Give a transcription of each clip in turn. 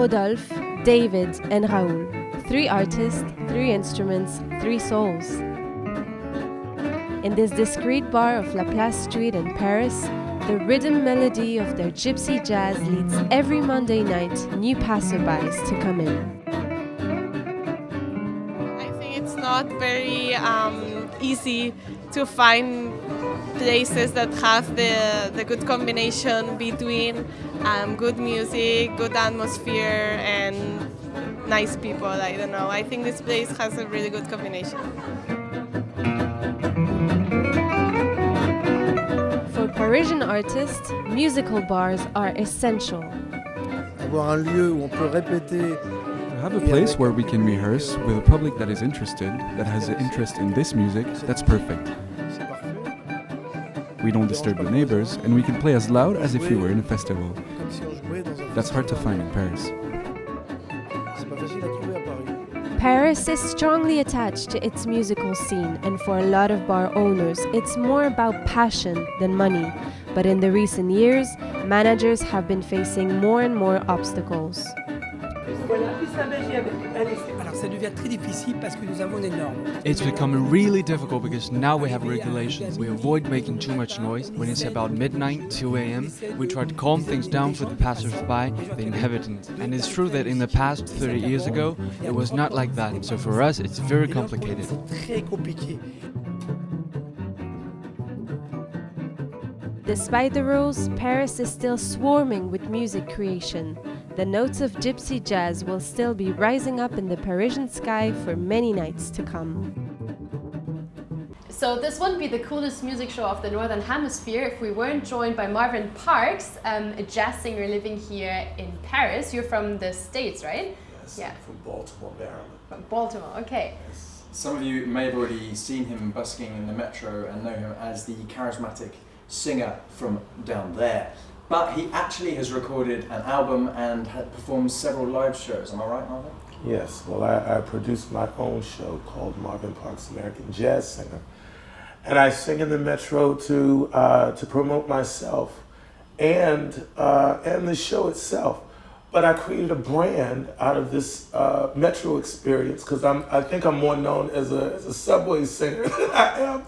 Rodolphe, David, and Raoul. 3 artists, 3 instruments, 3 souls. In this discreet bar of La Place Street in Paris, the rhythm melody of their gypsy jazz leads every Monday night new passerbys to come in. I think it's not very easy to find places that have the good combination between good music, good atmosphere, and nice people. I don't know. I think this place has a really good combination. For Parisian artists, musical bars are essential. Avoir un lieu où on peut répéter. To have a place where we can rehearse with a public that is interested, that has an interest in this music, that's perfect. We don't disturb the neighbors, and we can play as loud as if we were in a festival. That's hard to find in Paris. Paris is strongly attached to its musical scene, and for a lot of bar owners, it's more about passion than money. But in the recent years, managers have been facing more and more obstacles. It's become really difficult because now we have regulations. We avoid making too much noise. When it's about midnight, 2 a.m., we try to calm things down for the passers-by, the inhabitants. And it's true that in the past 30 years ago, it was not like that. So for us, it's very complicated. Despite the rules, Paris is still swarming with music creation. The notes of gypsy jazz will still be rising up in the Parisian sky for many nights to come. So this wouldn't be the coolest music show of the Northern Hemisphere if we weren't joined by Marvin Parks, a jazz singer living here in Paris. You're from the States, right? Yes, yeah. From Baltimore, Maryland. From Baltimore, okay. Yes. Some of you may have already seen him busking in the metro and know him as the charismatic singer from down there. But he actually has recorded an album and had performed several live shows. Am I right, Marvin? Yes, well, I produced my own show called Marvin Parks American Jazz Singer. And I sing in the metro to promote myself and the show itself. But I created a brand out of this metro experience because I think I'm more known as a subway singer than I am.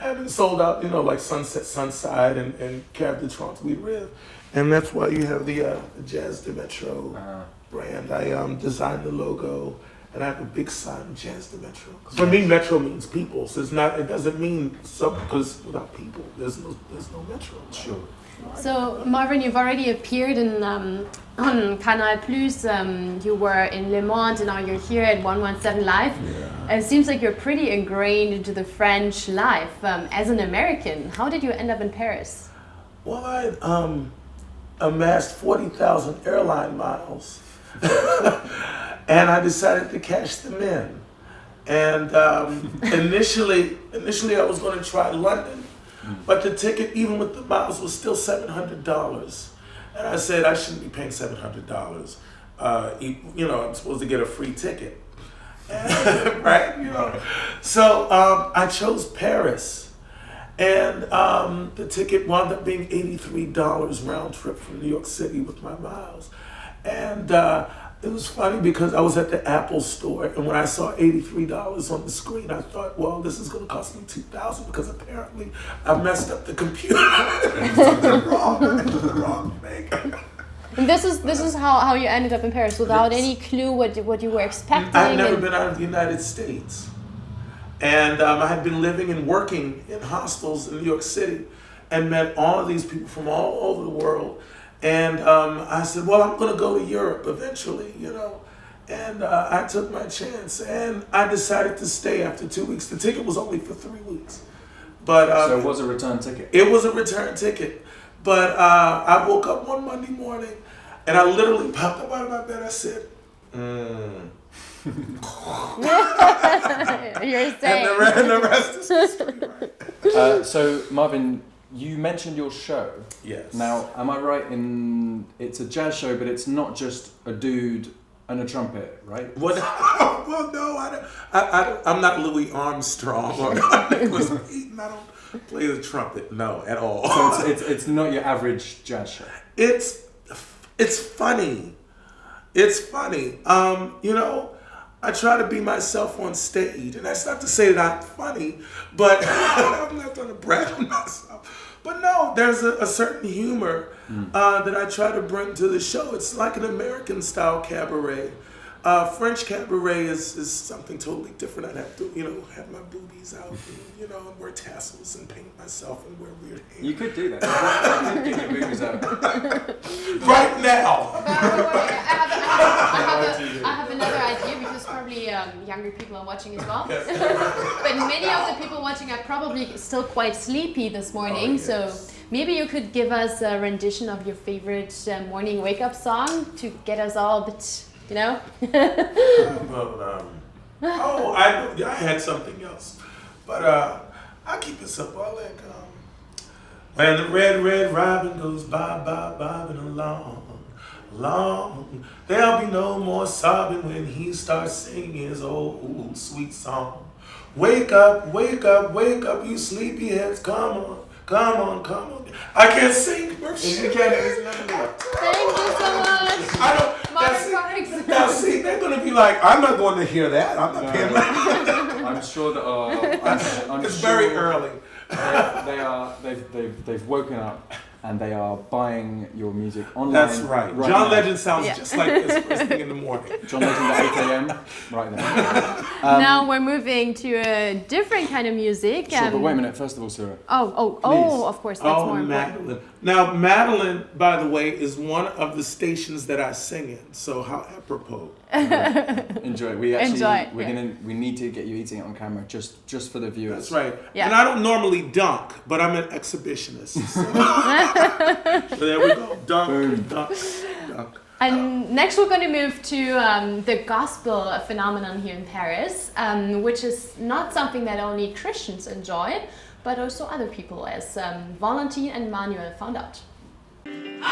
Having sold out, like Sunset Sunside and Cave de Trente We Live. And that's why you have the Jazz de Metro brand. I designed the logo and I have a big sign, Jazz de Metro. For me, metro means people. So it doesn't mean because without people, there's no metro. Right? Sure. So Marvin, you've already appeared in on Canal Plus. You were in Le Monde, and now you're here at 117 Live. Yeah. It seems like you're pretty ingrained into the French life. As an American, how did you end up in Paris? Well, I amassed 40,000 airline miles, and I decided to cash them in. And initially, I was going to try London. But the ticket, even with the miles, was still $700. And I said, I shouldn't be paying $700. I'm supposed to get a free ticket. Right? So I chose Paris. And the ticket wound up being $83 round trip from New York City with my miles. And it was funny because I was at the Apple store, and when I saw $83 on the screen, I thought, well, this is going to cost me $2,000 because apparently I messed up the computer. the wrong thing. And this is how you ended up in Paris without any clue what you were expecting. I've never been out of the United States, and I had been living and working in hostels in New York City, and met all of these people from all over the world. And I said, well, I'm going to go to Europe eventually, And I took my chance, and I decided to stay after 2 weeks. The ticket was only for 3 weeks. But so it was a return ticket? It was a return ticket. But I woke up one Monday morning, and I literally popped up out of my bed. I said, You're saying. And the rest is history. Right? So, Marvin, you mentioned your show. Yes. Now, am I right in it's a jazz show, but it's not just a dude and a trumpet, right? Well, no, I'm not Louis Armstrong or Nicholas Eaton. I don't play the trumpet, no, at all. So it's not your average jazz show. It's funny. It's funny. You know, I try to be myself on stage, and that's not to say that I'm funny, but I'm not trying to brag on myself. But no, there's a certain humor that I try to bring to the show. It's like an American style cabaret. French cabaret is something totally different. I'd have to, you know, have my boobies out, and, you know, and wear tassels and paint myself and wear weird hair. You could do that. You could get your boobies out. Right now. I have another idea because probably younger people are watching as well. But many of the people watching are probably still quite sleepy this morning. Yes. So maybe you could give us a rendition of your favorite morning wake-up song to get us all a bit, you know? I had something else, but I'll keep it simple. I like when the red robin goes bobbing along, there'll be no more sobbing when he starts singing his old sweet song. Wake up, you sleepyheads, come on. I can't sing. You can, it's lovely. Thank you so much. I don't. Marvin Parks. Now see, they're gonna be like, I'm not going to hear that. I'm not paying money. I'm sure that I'm It's sure very early. They've woken up and they are buying your music online. That's right. John now. Legend sounds just like this first thing in the morning. John Legend at 8 a.m. right there. Now we're moving to a different kind of music. Sure, but wait a minute. First of all, Sira. Oh, of course, that's more important. Madeline. Now, Madeline, by the way, is one of the stations that I sing in. So how apropos. Enjoy. We need to get you eating it on camera, just for the viewers. That's right. Yeah. And I don't normally dunk, but I'm an exhibitionist. So, so there we go. Dunk. And next we're going to move to the gospel phenomenon here in Paris, which is not something that only Christians enjoy, but also other people, as Valentin and Manuel found out.